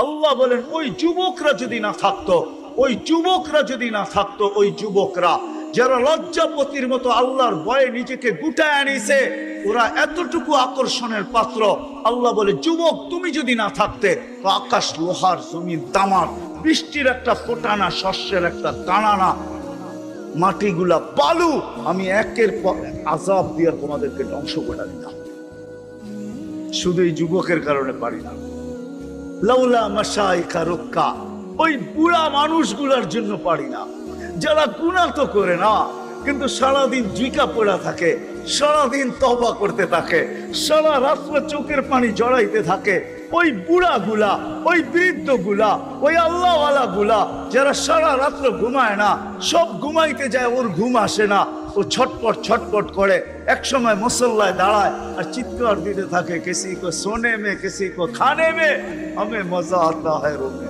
আল্লাহ বলেন ওই যুবকরা যদি না থাকতো, ওই যুবকরা যদি না থাকতো, ওই যুবকরা যারা লজ্জাপতির মতো আল্লাহর ভয়ে নিজেকে গুটায় আনিছে, ওরা এতটুকু আকর্ষণের পাত্র। আল্লাহ বলে যুবক তুমি যদি না থাকতে তো আকাশ লোহার, জমিন তামার, বৃষ্টির একটা ফোঁটা না, শস্যের একটা দানা না, মাটিগুলা বালু, আমি একের পর আযাব দিয়ে তোমাদেরকে ধ্বংস করে দিতাম। শুধু এই যুবকের কারণে পারি না। লাউলা মাশাইখা রুক্কা, ওই বুড়া মানুষগুলার জন্য পারি না, যারা গুনাহ তো করে না কিন্তু সারাদিন ঝিকা পড়া থাকে, সারাদিন তওবা করতে থাকে, সারা রাত্র চোখের পানি জড়াইতে থাকে। ওই বুড়াগুলা, ওই বৃদ্ধগুলা, ওই আল্লাহওয়ালা গুলা যারা সারা রাত্র ঘুমায় না, সব ঘুমাইতে যায়, ওর ঘুম আসে না, ও ছটপট ছটপট করে, এক সময় মুসল্লায় দাঁড়ায় আর চিৎকার দিতে থাকে, কিসি কো সোনে মে, কিসি কো খানে মে, হমে মজা আতা হ্যায় রোনে।